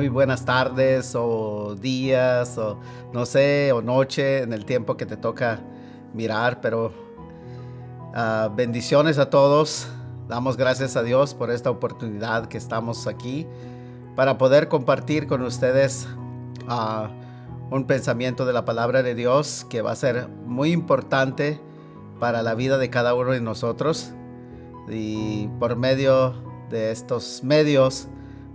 muy buenas tardes o días o no sé, o noche en el tiempo que te toca mirar, pero bendiciones a todos. Damos gracias a Dios por esta oportunidad que estamos aquí para poder compartir con ustedes un pensamiento de la palabra de Dios que va a ser muy importante para la vida de cada uno de nosotros, y por medio de estos medios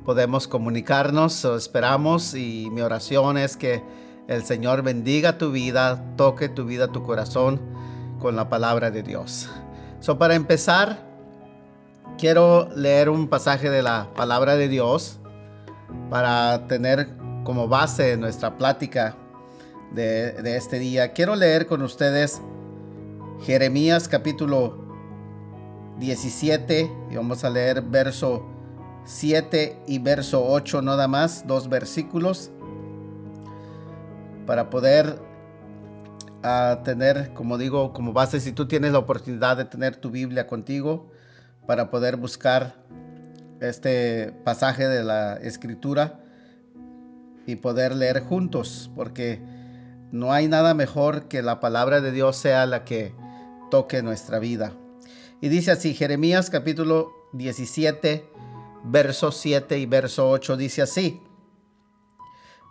podemos comunicarnos, esperamos, y mi oración es que el Señor bendiga tu vida, toque tu vida, tu corazón con la palabra de Dios. Para empezar, quiero leer un pasaje de la palabra de Dios para tener como base nuestra plática de este día. Quiero leer con ustedes Jeremías capítulo 17 y vamos a leer verso 7 y verso 8 nada más, 2 versículos, para poder tener, como digo, como base, si tú tienes la oportunidad de tener tu Biblia contigo, para poder buscar este pasaje de la Escritura y poder leer juntos, porque no hay nada mejor que la palabra de Dios sea la que toque nuestra vida. Y dice así, Jeremías capítulo 17, verso 7 y verso 8, dice así: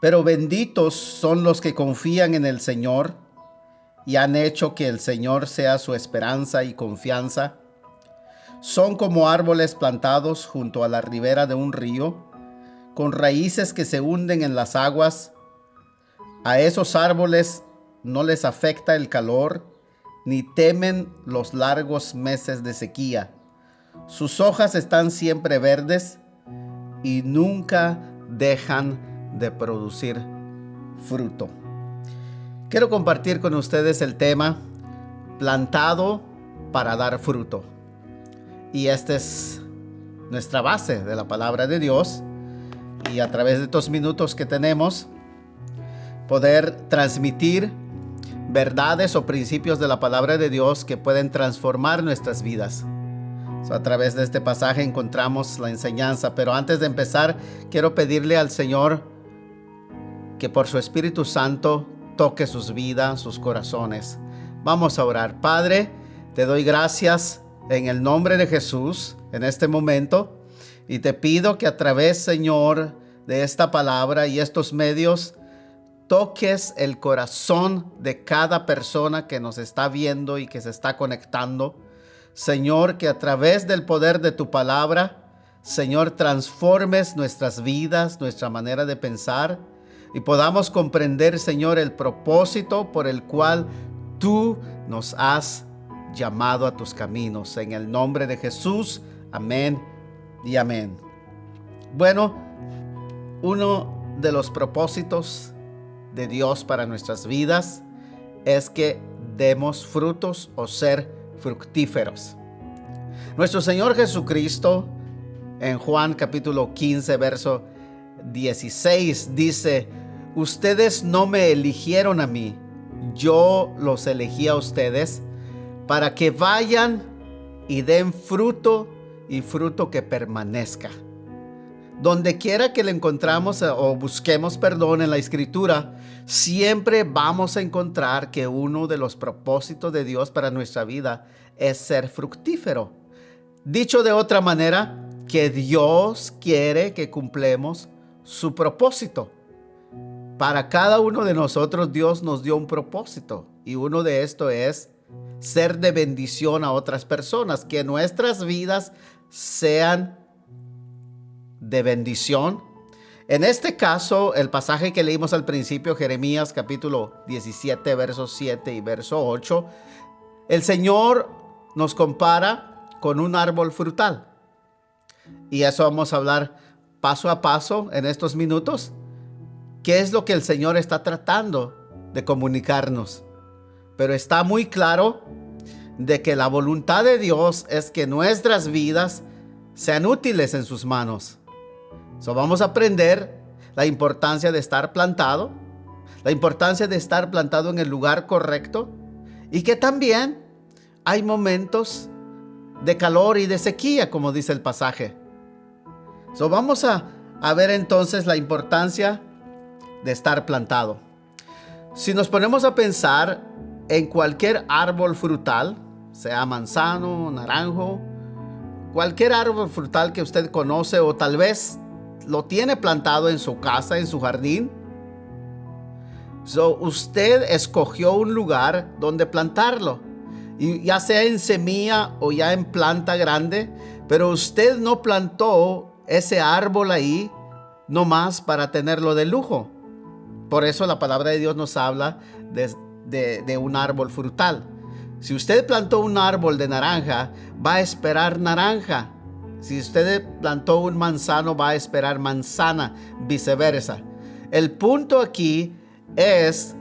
Pero benditos son los que confían en el Señor y han hecho que el Señor sea su esperanza y confianza. Son como árboles plantados junto a la ribera de un río, con raíces que se hunden en las aguas. A esos árboles no les afecta el calor, ni temen los largos meses de sequía. Sus hojas están siempre verdes y nunca dejan de producir fruto. Quiero compartir con ustedes el tema plantado para dar fruto. Y esta es nuestra base de la palabra de Dios. Y a través de estos minutos que tenemos, poder transmitir verdades o principios de la palabra de Dios que pueden transformar nuestras vidas. A través de este pasaje encontramos la enseñanza, pero antes de empezar, quiero pedirle al Señor que por su Espíritu Santo toque sus vidas, sus corazones. Vamos a orar. Padre, te doy gracias en el nombre de Jesús en este momento, y te pido que a través, Señor, de esta palabra y estos medios, toques el corazón de cada persona que nos está viendo y que se está conectando. Señor, que a través del poder de tu palabra, Señor, transformes nuestras vidas, nuestra manera de pensar, y podamos comprender, Señor, el propósito por el cual tú nos has llamado a tus caminos. En el nombre de Jesús, amén y amén. Bueno, uno de los propósitos de Dios para nuestras vidas es que demos frutos o ser fructíferos. Nuestro Señor Jesucristo en Juan capítulo 15 verso 16 dice: Ustedes no me eligieron a mí, yo los elegí a ustedes para que vayan y den fruto, y fruto que permanezca. Donde quiera que le encontramos o busquemos perdón en la Escritura, siempre vamos a encontrar que uno de los propósitos de Dios para nuestra vida es ser fructífero. Dicho de otra manera, que Dios quiere que cumplamos su propósito. Para cada uno de nosotros Dios nos dio un propósito, y uno de estos es ser de bendición a otras personas, que nuestras vidas sean de bendición. En este caso, el pasaje que leímos al principio, Jeremías capítulo 17, versos 7 y verso 8, el Señor nos compara con un árbol frutal. Y eso vamos a hablar paso a paso en estos minutos. ¿Qué es lo que el Señor está tratando de comunicarnos? Pero está muy claro de que la voluntad de Dios es que nuestras vidas sean útiles en sus manos. Vamos a aprender la importancia de estar plantado, la importancia de estar plantado en el lugar correcto, y que también hay momentos de calor y de sequía, como dice el pasaje. Vamos a a ver entonces la importancia de estar plantado. Si nos ponemos a pensar en cualquier árbol frutal, sea manzano, naranjo, cualquier árbol frutal que usted conoce o tal vez lo tiene plantado en su casa, en su jardín, usted escogió un lugar donde plantarlo, y ya sea en semilla o ya en planta grande, pero usted no plantó ese árbol ahí nomás para tenerlo de lujo. Por eso la palabra de Dios nos habla de un árbol frutal. Si usted plantó un árbol de naranja, va a esperar naranja. Si usted plantó un manzano, va a esperar manzana, viceversa. El punto aquí es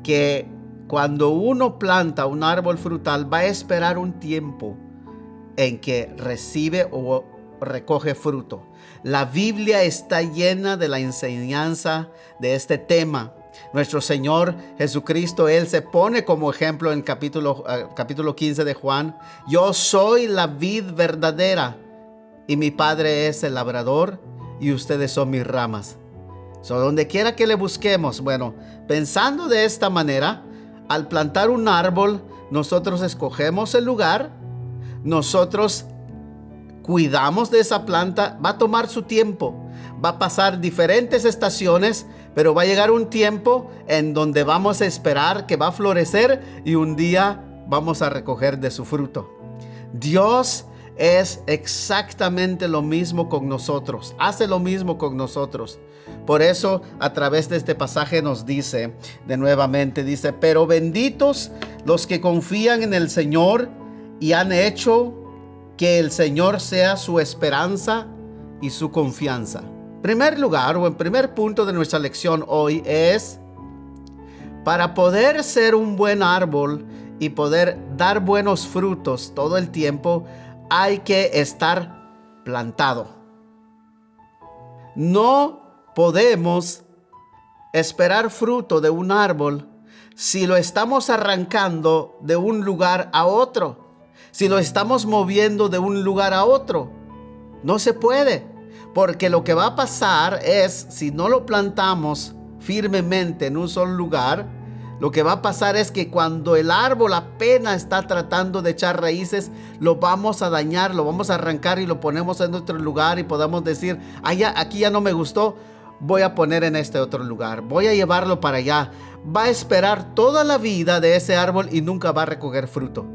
que cuando uno planta un árbol frutal, va a esperar un tiempo en que recibe o recoge fruto. La Biblia está llena de la enseñanza de este tema. Nuestro Señor Jesucristo, Él se pone como ejemplo en capítulo 15 de Juan. Yo soy la vid verdadera y mi Padre es el labrador y ustedes son mis ramas. Donde quiera que le busquemos, pensando de esta manera, al plantar un árbol, nosotros escogemos el lugar, nosotros cuidamos de esa planta, va a tomar su tiempo, va a pasar diferentes estaciones, pero va a llegar un tiempo en donde vamos a esperar que va a florecer y un día vamos a recoger de su fruto. Dios es exactamente lo mismo con nosotros, hace lo mismo con nosotros. Por eso a través de este pasaje nos dice, dice, pero benditos los que confían en el Señor y han hecho que el Señor sea su esperanza y su confianza. Primer lugar, o en primer punto de nuestra lección hoy es, para poder ser un buen árbol y poder dar buenos frutos todo el tiempo, hay que estar plantado. No podemos esperar fruto de un árbol si lo estamos arrancando de un lugar a otro. Si lo estamos moviendo de un lugar a otro, no se puede, porque lo que va a pasar es, si no lo plantamos firmemente en un solo lugar, lo que va a pasar es que cuando el árbol apenas está tratando de echar raíces, lo vamos a dañar, lo vamos a arrancar y lo ponemos en otro lugar y podamos decir, aquí ya no me gustó, voy a poner en este otro lugar, voy a llevarlo para allá. Va a esperar toda la vida de ese árbol y nunca va a recoger fruto.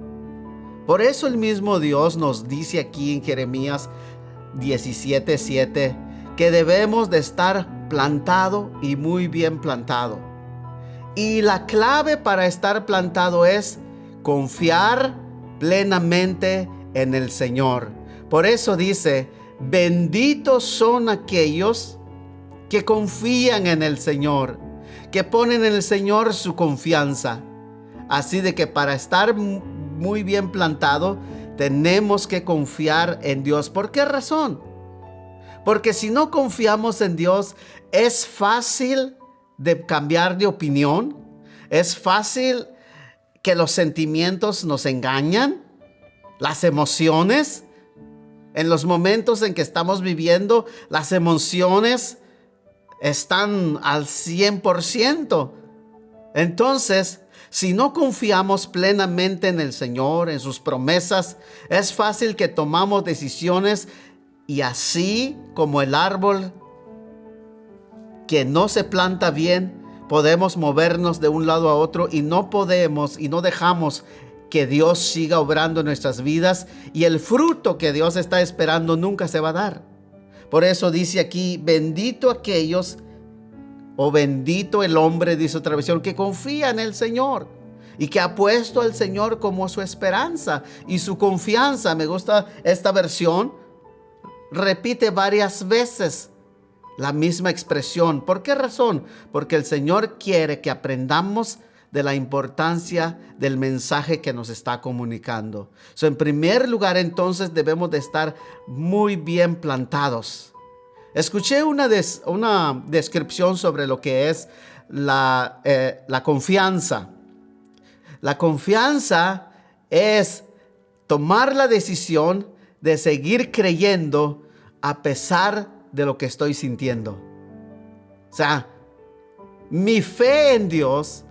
Por eso el mismo Dios nos dice aquí en Jeremías 17:7 que debemos de estar plantado y muy bien plantado. Y la clave para estar plantado es confiar plenamente en el Señor. Por eso dice, benditos son aquellos que confían en el Señor, que ponen en el Señor su confianza. Así de que para estar muy bien plantado, tenemos que confiar en Dios. ¿Por qué razón? Porque si no confiamos en Dios, es fácil de cambiar de opinión, es fácil que los sentimientos nos engañan, las emociones, en los momentos en que estamos viviendo, las emociones están al 100%. Entonces, si no confiamos plenamente en el Señor, en sus promesas, es fácil que tomamos decisiones y así como el árbol que no se planta bien, podemos movernos de un lado a otro y no podemos y no dejamos que Dios siga obrando en nuestras vidas y el fruto que Dios está esperando nunca se va a dar. Por eso dice aquí, bendito aquellos o bendito el hombre, dice otra versión, que confía en el Señor y que ha puesto al Señor como su esperanza y su confianza. Me gusta esta versión. Repite varias veces la misma expresión. ¿Por qué razón? Porque el Señor quiere que aprendamos de la importancia del mensaje que nos está comunicando. En primer lugar, entonces, debemos de estar muy bien plantados. Escuché una descripción sobre lo que es la confianza. La confianza es tomar la decisión de seguir creyendo a pesar de lo que estoy sintiendo. O sea, mi fe en Dios,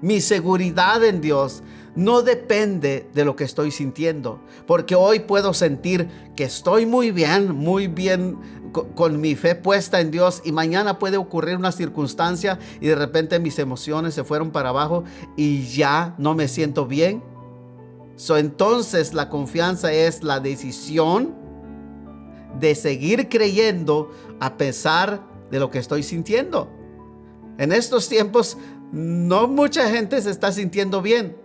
mi seguridad en Dios, no depende de lo que estoy sintiendo. Porque hoy puedo sentir que estoy muy bien con mi fe puesta en Dios, y mañana puede ocurrir una circunstancia y de repente mis emociones se fueron para abajo y ya no me siento bien. Entonces la confianza es la decisión de seguir creyendo a pesar de lo que estoy sintiendo. En estos tiempos no mucha gente se está sintiendo bien,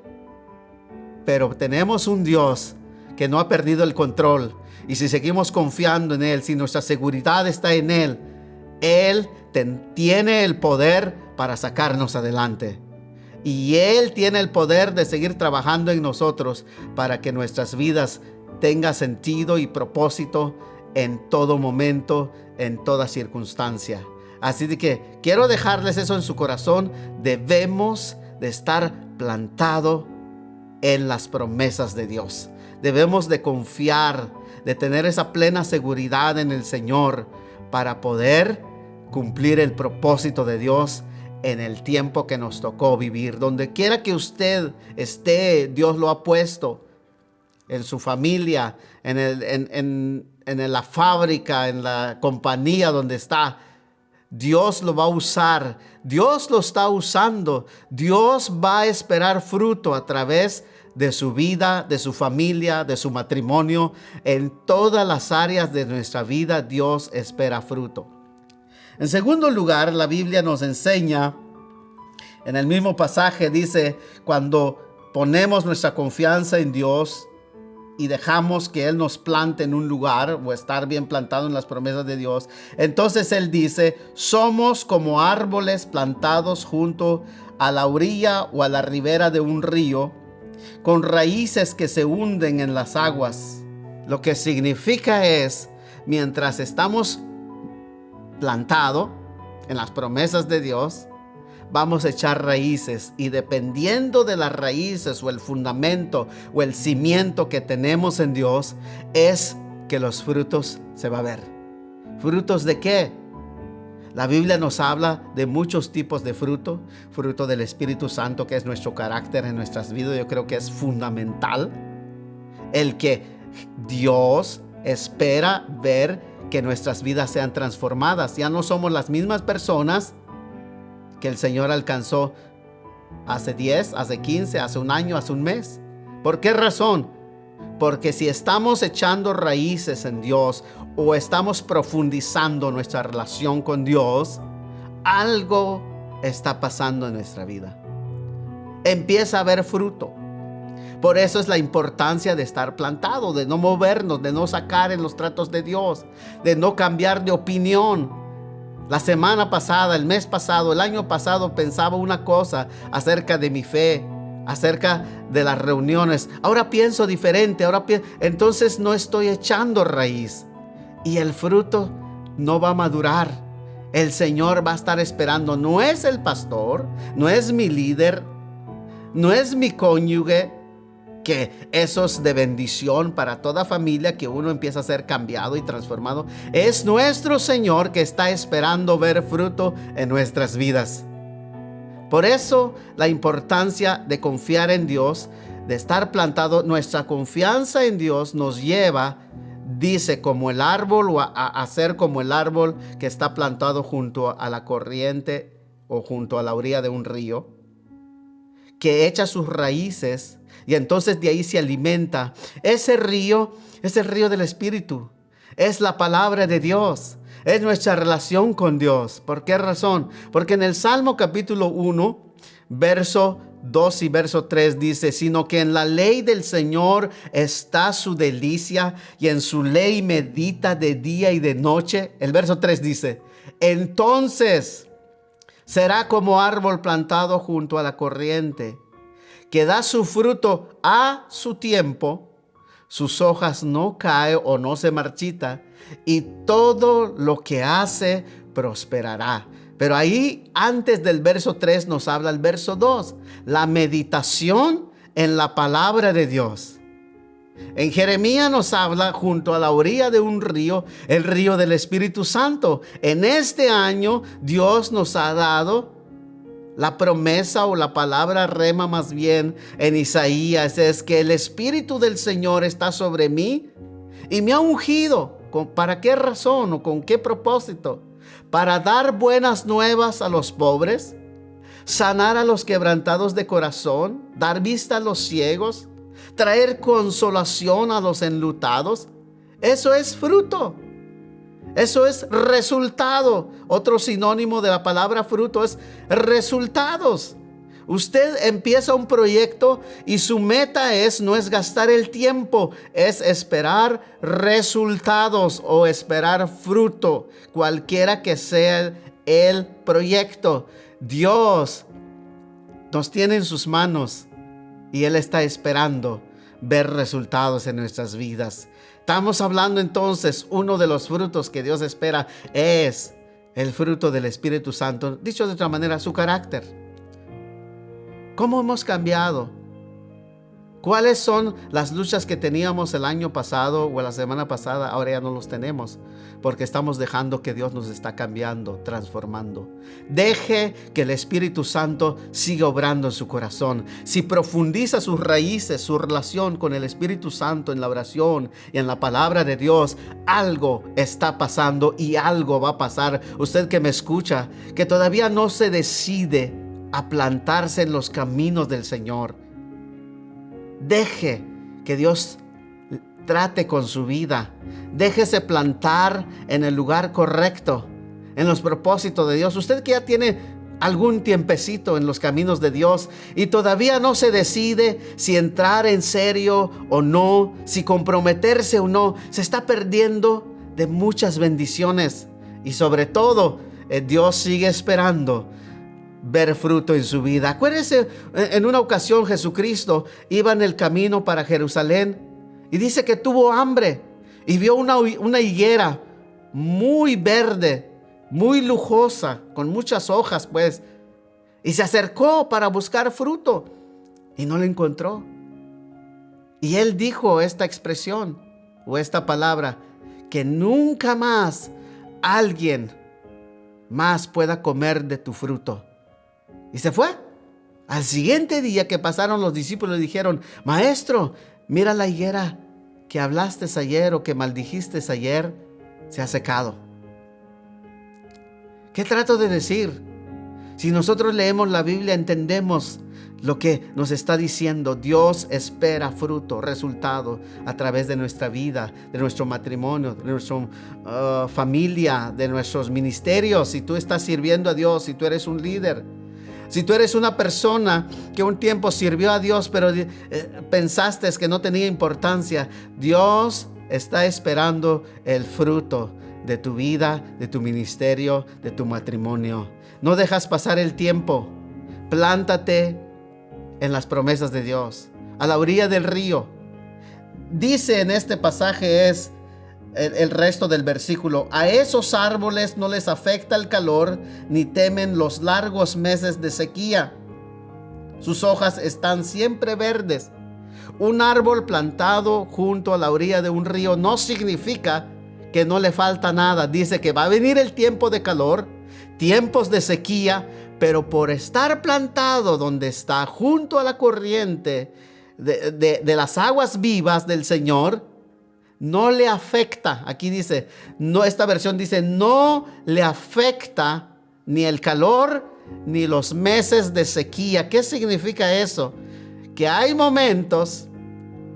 pero tenemos un Dios que no ha perdido el control. Y si seguimos confiando en Él, si nuestra seguridad está en Él, Él tiene el poder para sacarnos adelante. Y Él tiene el poder de seguir trabajando en nosotros para que nuestras vidas tengan sentido y propósito en todo momento, en toda circunstancia. Así de que quiero dejarles eso en su corazón. Debemos de estar plantados en las promesas de Dios. Debemos de confiar, de tener esa plena seguridad en el Señor para poder cumplir el propósito de Dios en el tiempo que nos tocó vivir. Donde quiera que usted esté, Dios lo ha puesto. En su familia, en la fábrica, en la compañía donde está. Dios lo va a usar. Dios lo está usando. Dios va a esperar fruto a través de su vida, de su familia, de su matrimonio. En todas las áreas de nuestra vida, Dios espera fruto. En segundo lugar, la Biblia nos enseña, en el mismo pasaje dice, cuando ponemos nuestra confianza en Dios y dejamos que Él nos plante en un lugar o estar bien plantado en las promesas de Dios, entonces Él dice, somos como árboles plantados junto a la orilla o a la ribera de un río, con raíces que se hunden en las aguas. Lo que significa es, mientras estamos plantados en las promesas de Dios, vamos a echar raíces, y dependiendo de las raíces o el fundamento o el cimiento que tenemos en Dios, es que los frutos se van a ver. ¿Frutos de qué? La Biblia nos habla de muchos tipos de fruto. Fruto del Espíritu Santo, que es nuestro carácter en nuestras vidas. Yo creo que es fundamental el que Dios espera ver que nuestras vidas sean transformadas. Ya no somos las mismas personas que el Señor alcanzó hace 10, hace 15, hace un año, hace un mes. ¿Por qué razón? Porque si estamos echando raíces en Dios o estamos profundizando nuestra relación con Dios, algo está pasando en nuestra vida. Empieza a haber fruto. Por eso es la importancia de estar plantado, de no movernos, de no sacar en los tratos de Dios, de no cambiar de opinión. La semana pasada, el mes pasado, el año pasado pensaba una cosa acerca de mi fe, acerca de las reuniones. Ahora pienso diferente, entonces no estoy echando raíz. Y el fruto no va a madurar. El Señor va a estar esperando. No es el pastor, no es mi líder, no es mi cónyuge, que eso es de bendición para toda familia, que uno empieza a ser cambiado y transformado. Es nuestro Señor que está esperando ver fruto en nuestras vidas. Por eso la importancia de confiar en Dios, de estar plantado. Nuestra confianza en Dios nos lleva, dice, como el árbol, o a ser como el árbol que está plantado junto a la corriente o junto a la orilla de un río, que echa sus raíces y entonces de ahí se alimenta. Ese río es el río del Espíritu, es la palabra de Dios, es nuestra relación con Dios. ¿Por qué razón? Porque en el Salmo capítulo 1, verso 2 y verso 3 dice, sino que en la ley del Señor está su delicia, y en su ley medita de día y de noche. El verso 3 dice, entonces será como árbol plantado junto a la corriente, que da su fruto a su tiempo, sus hojas no caen o no se marchita, y todo lo que hace prosperará. Pero ahí, antes del verso 3, nos habla el verso 2, la meditación en la palabra de Dios. En Jeremías nos habla junto a la orilla de un río, el río del Espíritu Santo. En este año Dios nos ha dado la promesa o la palabra rema más bien en Isaías, es que el Espíritu del Señor está sobre mí y me ha ungido. ¿Para qué razón o con qué propósito? Para dar buenas nuevas a los pobres, sanar a los quebrantados de corazón, dar vista a los ciegos, traer consolación a los enlutados. Eso es fruto. Eso es resultado. Otro sinónimo de la palabra fruto es resultados. Usted empieza un proyecto y su meta no es gastar el tiempo, es esperar resultados o esperar fruto, cualquiera que sea el proyecto. Dios nos tiene en sus manos y Él está esperando ver resultados en nuestras vidas. Estamos hablando entonces, uno de los frutos que Dios espera es el fruto del Espíritu Santo. Dicho de otra manera, su carácter. ¿Cómo hemos cambiado? ¿Cuáles son las luchas que teníamos el año pasado o la semana pasada? Ahora ya no los tenemos porque estamos dejando que Dios nos está cambiando, transformando. Deje que el Espíritu Santo siga obrando en su corazón. Si profundiza sus raíces, su relación con el Espíritu Santo en la oración y en la palabra de Dios, algo está pasando y algo va a pasar. Usted que me escucha, que todavía no se decide a plantarse en los caminos del Señor, deje que Dios trate con su vida. Déjese plantar en el lugar correcto, en los propósitos de Dios. Usted que ya tiene algún tiempecito en los caminos de Dios y todavía no se decide si entrar en serio o no, si comprometerse o no, se está perdiendo de muchas bendiciones. Y sobre todo, Dios sigue esperando ver fruto en su vida. Acuérdense, en una ocasión Jesucristo iba en el camino para Jerusalén y dice que tuvo hambre y vio una higuera muy verde, muy lujosa, con muchas hojas pues, y se acercó para buscar fruto y no lo encontró. Y él dijo esta expresión o esta palabra, que nunca más alguien más pueda comer de tu fruto. Y se fue. Al siguiente día que pasaron, los discípulos dijeron: Maestro, mira la higuera que hablaste ayer o que maldijiste ayer, se ha secado. ¿Qué trato de decir? Si nosotros leemos la Biblia, entendemos lo que nos está diciendo. Dios espera fruto, resultado a través de nuestra vida, de nuestro matrimonio, de nuestra familia, de nuestros ministerios. Si tú estás sirviendo a Dios, si tú eres un líder, si tú eres una persona que un tiempo sirvió a Dios, pero pensaste que no tenía importancia, Dios está esperando el fruto de tu vida, de tu ministerio, de tu matrimonio. No dejas pasar el tiempo. Plántate en las promesas de Dios, a la orilla del río. Dice en este pasaje el resto del versículo: a esos árboles no les afecta el calor, ni temen los largos meses de sequía. Sus hojas están siempre verdes. Un árbol plantado junto a la orilla de un río no significa que no le falta nada. Dice que va a venir el tiempo de calor, tiempos de sequía, pero por estar plantado donde está, junto a la corriente de las aguas vivas del Señor, no le afecta. Aquí dice, no, esta versión dice, no le afecta ni el calor ni los meses de sequía. ¿Qué significa eso? Que hay momentos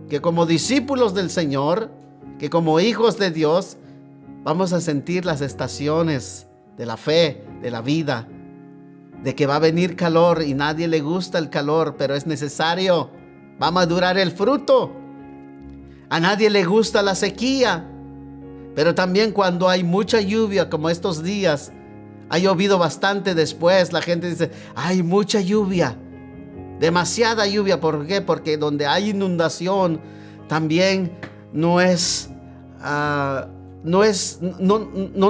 que como discípulos del Señor, que como hijos de Dios, vamos a sentir las estaciones de la fe, de la vida, de que va a venir calor y nadie le gusta el calor, pero es necesario. Va a madurar el fruto. A nadie le gusta la sequía, pero también cuando hay mucha lluvia, como estos días, ha llovido bastante después, la gente dice, hay mucha lluvia, demasiada lluvia. ¿Por qué? Porque donde hay inundación también no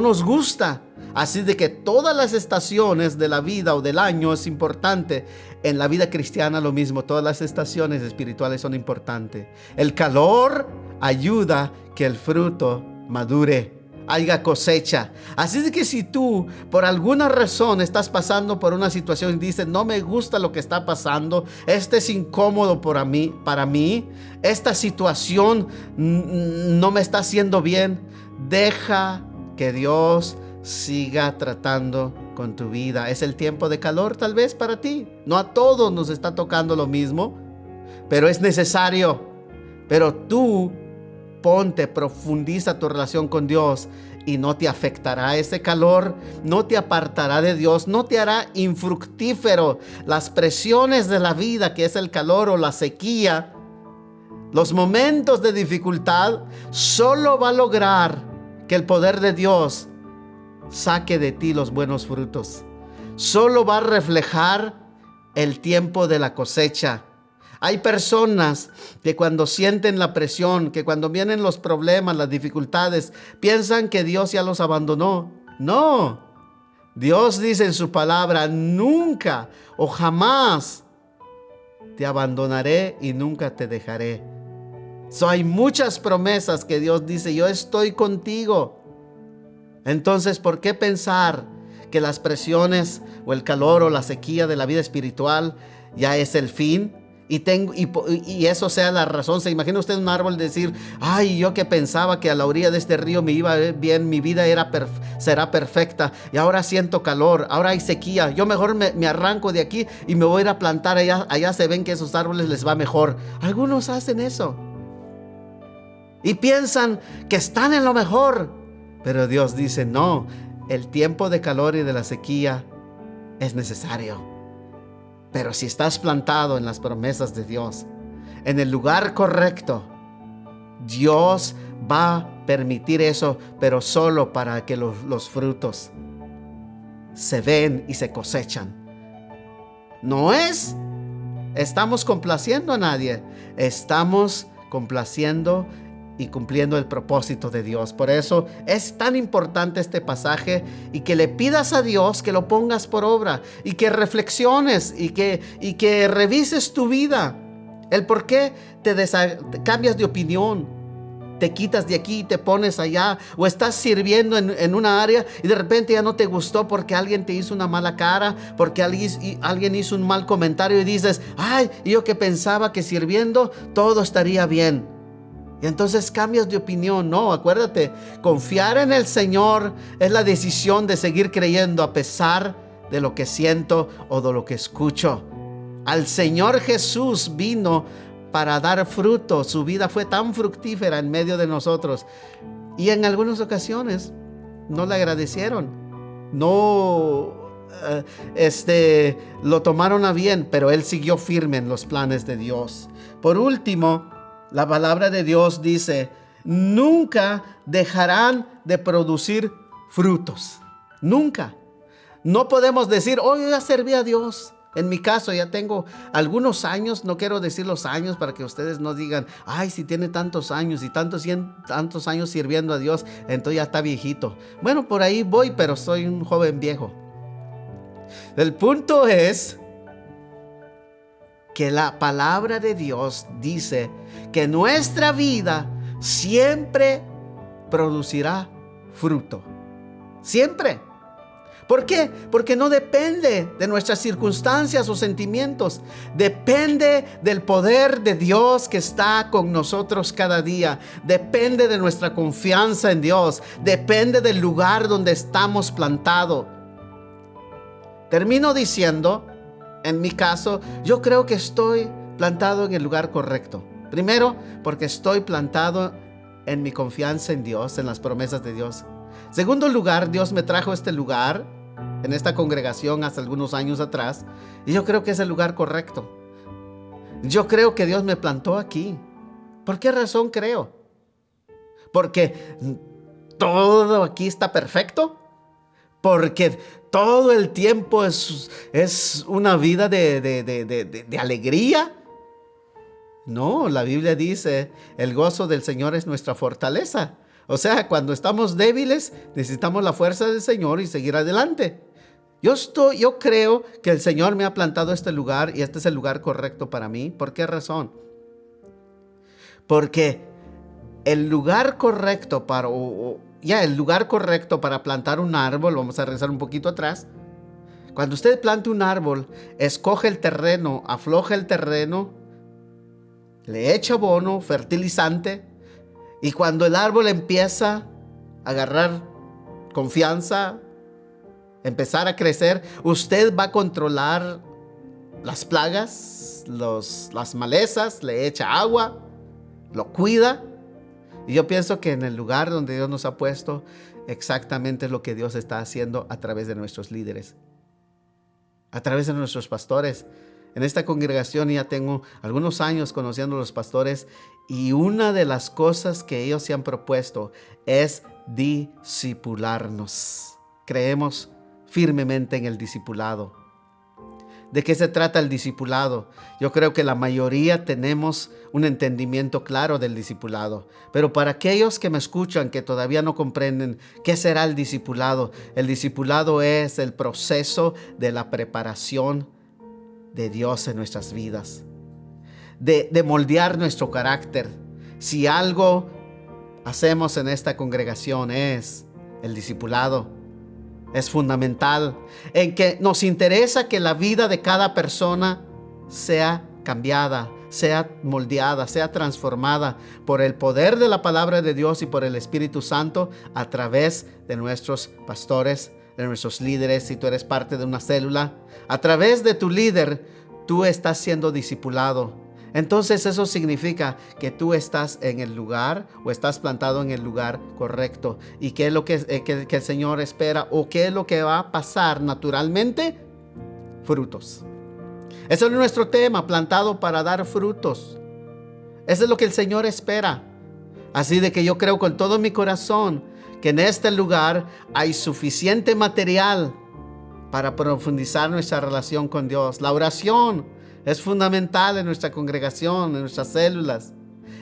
nos gusta. Así de que todas las estaciones de la vida o del año es importante. En la vida cristiana lo mismo, todas las estaciones espirituales son importantes. El calor ayuda que el fruto madure, haya cosecha. Así de que si tú por alguna razón estás pasando por una situación y dices, no me gusta lo que está pasando, es incómodo para mí, esta situación no me está haciendo bien, deja que Dios siga tratando con tu vida. Es el tiempo de calor tal vez para ti. No a todos nos está tocando lo mismo, pero es necesario. Pero tú profundiza tu relación con Dios y no te afectará ese calor, no te apartará de Dios, no te hará infructífero. Las presiones de la vida, que es el calor o la sequía, los momentos de dificultad, solo va a lograr que el poder de Dios saque de ti los buenos frutos. Solo va a reflejar el tiempo de la cosecha. Hay personas que cuando sienten la presión, que cuando vienen los problemas, las dificultades, piensan que Dios ya los abandonó. No, Dios dice en su palabra, nunca o jamás te abandonaré y nunca te dejaré. Hay muchas promesas que Dios dice, yo estoy contigo. Entonces, ¿por qué pensar que las presiones o el calor o la sequía de la vida espiritual ya es el fin? Y eso sea la razón. ¿Se imagina usted un árbol decir, ay, yo que pensaba que a la orilla de este río me iba bien, mi vida será perfecta, y ahora siento calor, ahora hay sequía, yo mejor me arranco de aquí y me voy a ir a plantar allá se ven que a esos árboles les va mejor? Algunos hacen eso y piensan que están en lo mejor, pero Dios dice, no, el tiempo de calor y de la sequía es necesario. Pero si estás plantado en las promesas de Dios, en el lugar correcto, Dios va a permitir eso, pero solo para que los frutos se ven y se cosechan. No estamos complaciendo a nadie, estamos complaciendo y cumpliendo el propósito de Dios. Por eso es tan importante este pasaje, y que le pidas a Dios que lo pongas por obra, y que reflexiones y que revises tu vida, el por qué te cambias de opinión, te quitas de aquí y te pones allá, o estás sirviendo en una área y de repente ya no te gustó porque alguien te hizo una mala cara, porque alguien hizo un mal comentario, y dices, ay, yo que pensaba que sirviendo todo estaría bien. Y entonces cambias de opinión. No, acuérdate, confiar en el Señor es la decisión de seguir creyendo a pesar de lo que siento o de lo que escucho. Al Señor Jesús vino para dar fruto. Su vida fue tan fructífera en medio de nosotros, y en algunas ocasiones no le agradecieron, no lo tomaron a bien, pero Él siguió firme en los planes de Dios. Por último, la palabra de Dios dice, nunca dejarán de producir frutos. Nunca. No podemos decir, oh, yo ya serví a Dios. En mi caso ya tengo algunos años, no quiero decir los años para que ustedes no digan, ay, si tiene tantos años y tantos años sirviendo a Dios, entonces ya está viejito. Bueno, por ahí voy, pero soy un joven viejo. El punto es que la palabra de Dios dice que nuestra vida siempre producirá fruto. Siempre. ¿Por qué? Porque no depende de nuestras circunstancias o sentimientos. Depende del poder de Dios que está con nosotros cada día. Depende de nuestra confianza en Dios. Depende del lugar donde estamos plantados. Termino diciendo, en mi caso, yo creo que estoy plantado en el lugar correcto. Primero, porque estoy plantado en mi confianza en Dios, en las promesas de Dios. Segundo lugar, Dios me trajo a este lugar, en esta congregación hace algunos años atrás, y yo creo que es el lugar correcto. Yo creo que Dios me plantó aquí. ¿Por qué razón creo? Porque todo aquí está perfecto. Porque todo el tiempo es una vida de alegría. No, la Biblia dice, el gozo del Señor es nuestra fortaleza. O sea, cuando estamos débiles, necesitamos la fuerza del Señor y seguir adelante. Yo creo que el Señor me ha plantado este lugar y este es el lugar correcto para mí. ¿Por qué razón? Porque el lugar correcto para plantar un árbol, vamos a regresar un poquito atrás. Cuando usted planta un árbol, escoge el terreno, afloja el terreno, le echa abono, fertilizante, y cuando el árbol empieza a agarrar confianza, empezar a crecer, usted va a controlar las plagas, las malezas, le echa agua, lo cuida. Y yo pienso que en el lugar donde Dios nos ha puesto, exactamente es lo que Dios está haciendo a través de nuestros líderes, a través de nuestros pastores. En esta congregación ya tengo algunos años conociendo a los pastores, y una de las cosas que ellos se han propuesto es discipularnos. Creemos firmemente en el discipulado. ¿De qué se trata el discipulado? Yo creo que la mayoría tenemos un entendimiento claro del discipulado, pero para aquellos que me escuchan que todavía no comprenden qué será el discipulado es el proceso de la preparación de Dios en nuestras vidas, de moldear nuestro carácter. Si algo hacemos en esta congregación es el discipulado. Es fundamental en que nos interesa que la vida de cada persona sea cambiada, sea moldeada, sea transformada por el poder de la palabra de Dios y por el Espíritu Santo a través de nuestros pastores, de nuestros líderes. Si tú eres parte de una célula, a través de tu líder, tú estás siendo discipulado. Entonces eso significa que tú estás en el lugar o estás plantado en el lugar correcto. ¿Y qué es lo que el Señor espera o qué es lo que va a pasar naturalmente? Frutos. Ese es nuestro tema, plantado para dar frutos. Eso es lo que el Señor espera. Así de que yo creo con todo mi corazón que en este lugar hay suficiente material para profundizar nuestra relación con Dios. La oración es fundamental en nuestra congregación, en nuestras células.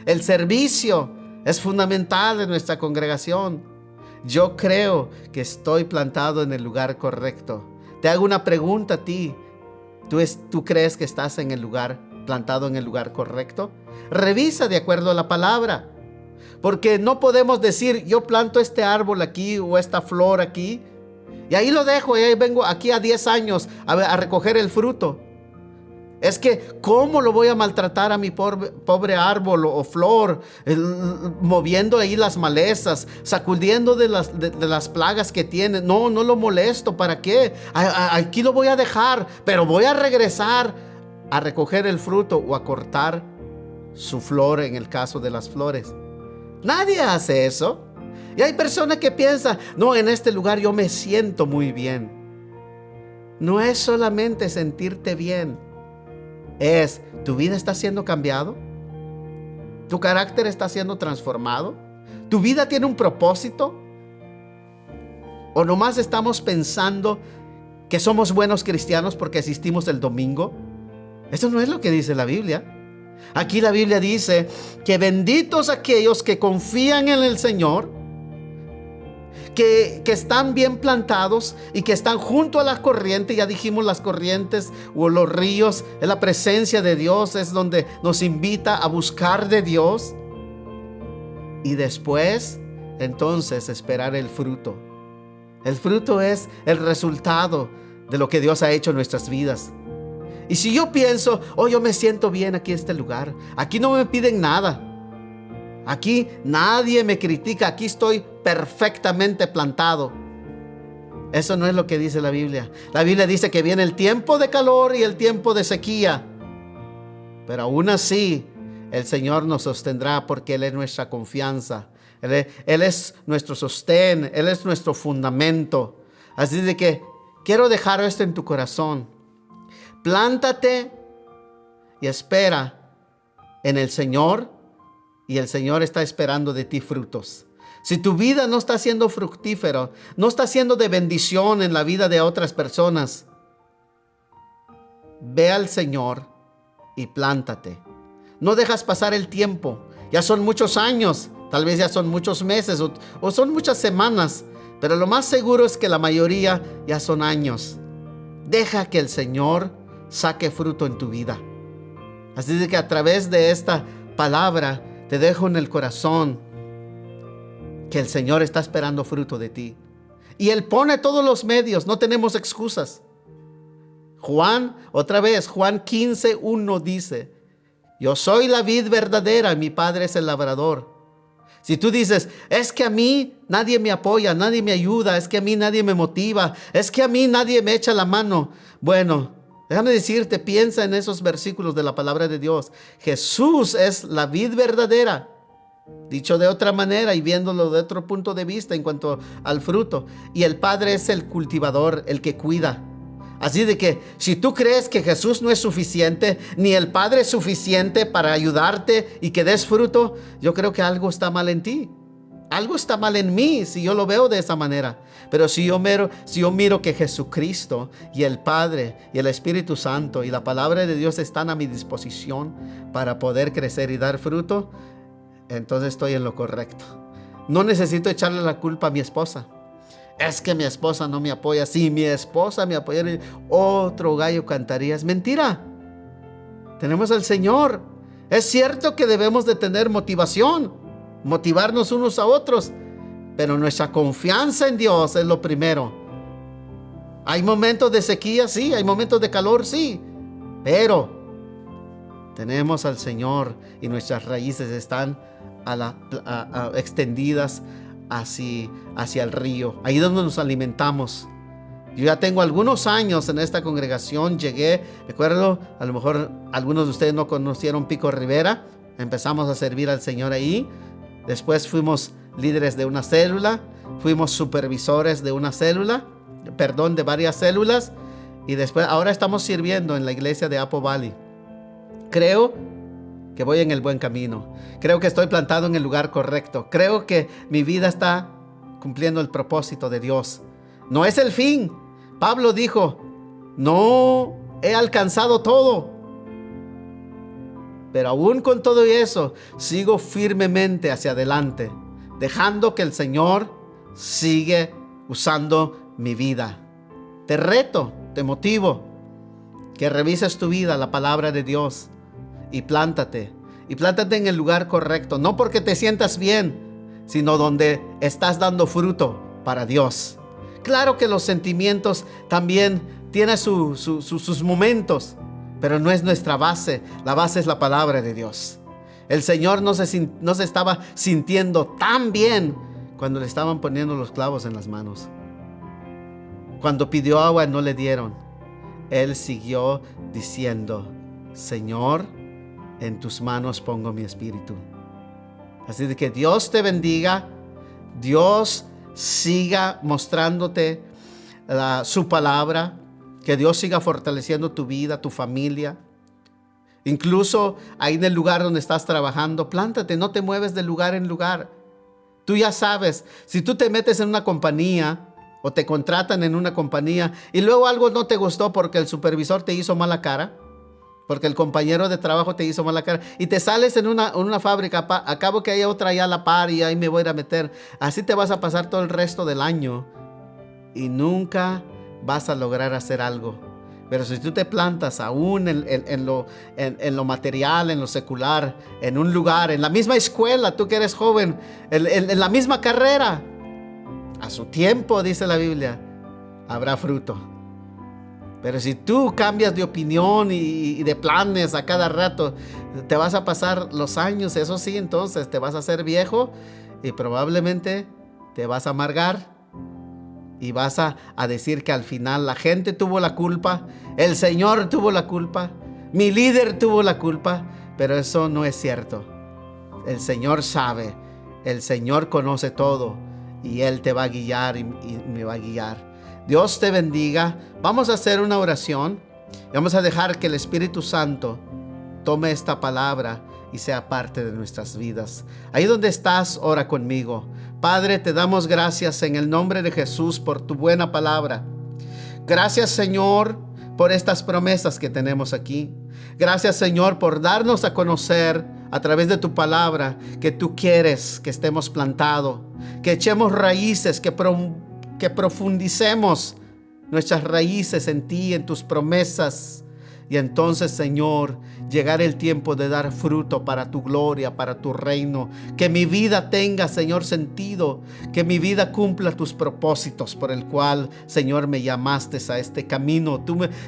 El servicio es fundamental en nuestra congregación. Yo creo que estoy plantado en el lugar correcto. Te hago una pregunta a ti. ¿Tú crees que estás en el lugar, plantado en el lugar correcto? Revisa de acuerdo a la palabra. Porque no podemos decir, yo planto este árbol aquí o esta flor aquí, y ahí lo dejo, y ahí vengo aquí a 10 años a recoger el fruto. Es que, ¿cómo lo voy a maltratar a mi pobre árbol o flor? Moviendo ahí las malezas, sacudiendo de las plagas que tiene. No lo molesto. ¿Para qué? Aquí lo voy a dejar, pero voy a regresar a recoger el fruto o a cortar su flor en el caso de las flores. Nadie hace eso. Y hay personas que piensan, no, en este lugar yo me siento muy bien. No es solamente sentirte bien. ¿Tu vida está siendo cambiado? ¿Tu carácter está siendo transformado? ¿Tu vida tiene un propósito? ¿O nomás estamos pensando que somos buenos cristianos porque asistimos el domingo? Eso no es lo que dice la Biblia. Aquí la Biblia dice que benditos aquellos que confían en el Señor, que están bien plantados y que están junto a la corriente. Ya dijimos, las corrientes o los ríos es la presencia de Dios, es donde nos invita a buscar de Dios y después entonces esperar el fruto. El fruto es el resultado de lo que Dios ha hecho en nuestras vidas. Y si yo pienso, yo me siento bien aquí en este lugar, aquí no me piden nada, aquí nadie me critica, aquí estoy perfectamente plantado. Eso no es lo que dice la Biblia. La Biblia dice que viene el tiempo de calor y el tiempo de sequía. Pero aún así, el Señor nos sostendrá porque Él es nuestra confianza. Él es nuestro sostén. Él es nuestro fundamento. Así de que quiero dejar esto en tu corazón. Plántate y espera en el Señor. Y el Señor está esperando de ti frutos. Si tu vida no está siendo fructífero, no está siendo de bendición en la vida de otras personas, ve al Señor y plántate. No dejas pasar el tiempo. Ya son muchos años Tal vez ya son muchos meses o son muchas semanas, pero lo más seguro es que la mayoría ya son años. Deja que el Señor saque fruto en tu vida. Así de que a través de esta palabra te dejo en el corazón que el Señor está esperando fruto de ti. Y Él pone todos los medios, no tenemos excusas. Juan 15:1 dice: yo soy la vid verdadera, mi Padre es el labrador. Si tú dices, es que a mí nadie me apoya, nadie me ayuda, es que a mí nadie me motiva, es que a mí nadie me echa la mano. Bueno, déjame decirte, piensa en esos versículos de la palabra de Dios. Jesús es la vid verdadera. Dicho de otra manera y viéndolo de otro punto de vista en cuanto al fruto. Y el Padre es el cultivador, el que cuida. Así de que si tú crees que Jesús no es suficiente, ni el Padre es suficiente para ayudarte y que des fruto, yo creo que algo está mal en ti. Algo está mal en mí si yo lo veo de esa manera. Pero si yo miro que Jesucristo y el Padre y el Espíritu Santo y la palabra de Dios están a mi disposición para poder crecer y dar fruto, entonces estoy en lo correcto. No necesito echarle la culpa a mi esposa. Es que mi esposa no me apoya. Si mi esposa me apoyara, otro gallo cantaría. Es mentira. Tenemos al Señor. Es cierto que debemos de tener motivación, motivarnos unos a otros, pero nuestra confianza en Dios es lo primero. Hay momentos de sequía, sí. Hay momentos de calor, sí. Pero tenemos al Señor y nuestras raíces están extendidas hacia el río, ahí donde nos alimentamos. Yo ya tengo algunos años en esta congregación. Recuerdo, a lo mejor algunos de ustedes no conocieron Pico Rivera. Empezamos a servir al Señor ahí. Después fuimos líderes de una célula, fuimos supervisores de de varias células, y después ahora estamos sirviendo en la iglesia de Apple Valley. Creo que voy en el buen camino. Creo que estoy plantado en el lugar correcto. Creo que mi vida está cumpliendo el propósito de Dios. No es el fin. Pablo dijo, no he alcanzado todo, pero aún con todo eso, sigo firmemente hacia adelante, dejando que el Señor sigue usando mi vida. Te reto, te motivo, que revises tu vida, la palabra de Dios, y plántate en el lugar correcto, no porque te sientas bien, sino donde estás dando fruto para Dios. Claro que los sentimientos también tienen sus momentos, pero no es nuestra base. La base es la palabra de Dios. El Señor no se estaba sintiendo tan bien cuando le estaban poniendo los clavos en las manos. Cuando pidió agua no le dieron. Él siguió diciendo, Señor, en tus manos pongo mi espíritu. Así de que Dios te bendiga. Dios siga mostrándote su palabra. Que Dios siga fortaleciendo tu vida, tu familia. Incluso ahí en el lugar donde estás trabajando, plántate, no te mueves de lugar en lugar. Tú ya sabes, si tú te metes en una compañía o te contratan en una compañía y luego algo no te gustó porque el supervisor te hizo mala cara, porque el compañero de trabajo te hizo mala cara, y te sales en una fábrica, acabo que hay otra allá a la par y ahí me voy a ir a meter. Así te vas a pasar todo el resto del año y nunca vas a lograr hacer algo. Pero si tú te plantas aún en lo material, en lo secular, en un lugar, en la misma escuela, tú que eres joven, en la misma carrera, a su tiempo, dice la Biblia, habrá fruto. Pero si tú cambias de opinión y de planes a cada rato, te vas a pasar los años, eso sí, entonces te vas a hacer viejo y probablemente te vas a amargar y vas a decir que al final la gente tuvo la culpa, el Señor tuvo la culpa, mi líder tuvo la culpa, pero eso no es cierto. El Señor sabe, el Señor conoce todo y Él te va a guiar y me va a guiar. Dios te bendiga. Vamos a hacer una oración y vamos a dejar que el Espíritu Santo tome esta palabra y sea parte de nuestras vidas. Ahí donde estás, ora conmigo. Padre, te damos gracias en el nombre de Jesús por tu buena palabra. Gracias, Señor, por estas promesas que tenemos aquí. Gracias, Señor, por darnos a conocer a través de tu palabra, que tú quieres que estemos plantados, que echemos raíces, que profundicemos nuestras raíces en ti, en tus promesas. Y entonces, Señor, llegar el tiempo de dar fruto para tu gloria, para tu reino. Que mi vida tenga, Señor, sentido. Que mi vida cumpla tus propósitos por el cual, Señor, me llamaste a este camino.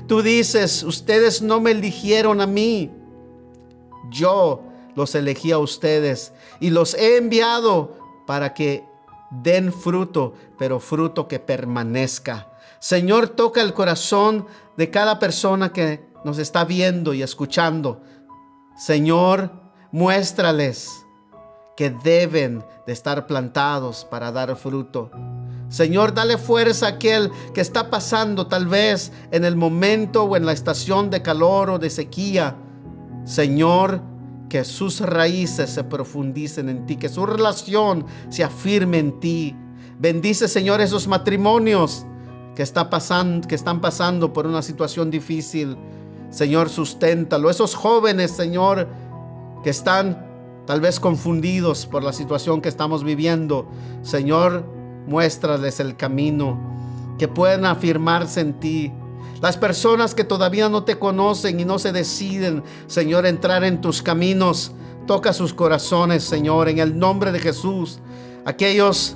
Tú dices, ustedes no me eligieron a mí. Yo los elegí a ustedes y los he enviado para que den fruto, pero fruto que permanezca. Señor, toca el corazón de cada persona que nos está viendo y escuchando. Señor, muéstrales que deben de estar plantados para dar fruto. Señor, dale fuerza a aquel que está pasando tal vez en el momento o en la estación de calor o de sequía. Señor, que sus raíces se profundicen en ti, que su relación se afirme en ti. Bendice, Señor, esos matrimonios que están pasando por una situación difícil. Señor, susténtalo. Esos jóvenes, Señor, que están tal vez confundidos por la situación que estamos viviendo. Señor, muéstrales el camino, que puedan afirmarse en ti. Las personas que todavía no te conocen y no se deciden, Señor, entrar en tus caminos, toca sus corazones, Señor, en el nombre de Jesús. Aquellos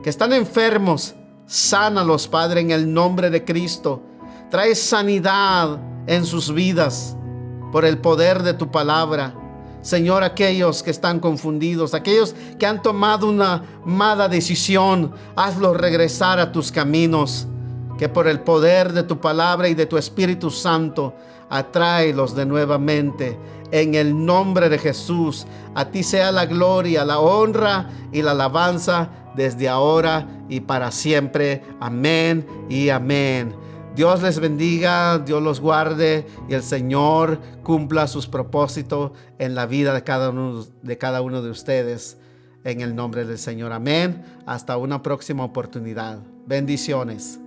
que están enfermos, sánalos, Padre, en el nombre de Cristo. Trae sanidad en sus vidas por el poder de tu palabra. Señor, aquellos que están confundidos, aquellos que han tomado una mala decisión, hazlos regresar a tus caminos. Que por el poder de tu palabra y de tu Espíritu Santo, atráelos de nuevamente. En el nombre de Jesús, a ti sea la gloria, la honra y la alabanza desde ahora y para siempre. Amén y amén. Dios les bendiga, Dios los guarde y el Señor cumpla sus propósitos en la vida de cada uno de ustedes. En el nombre del Señor. Amén. Hasta una próxima oportunidad. Bendiciones.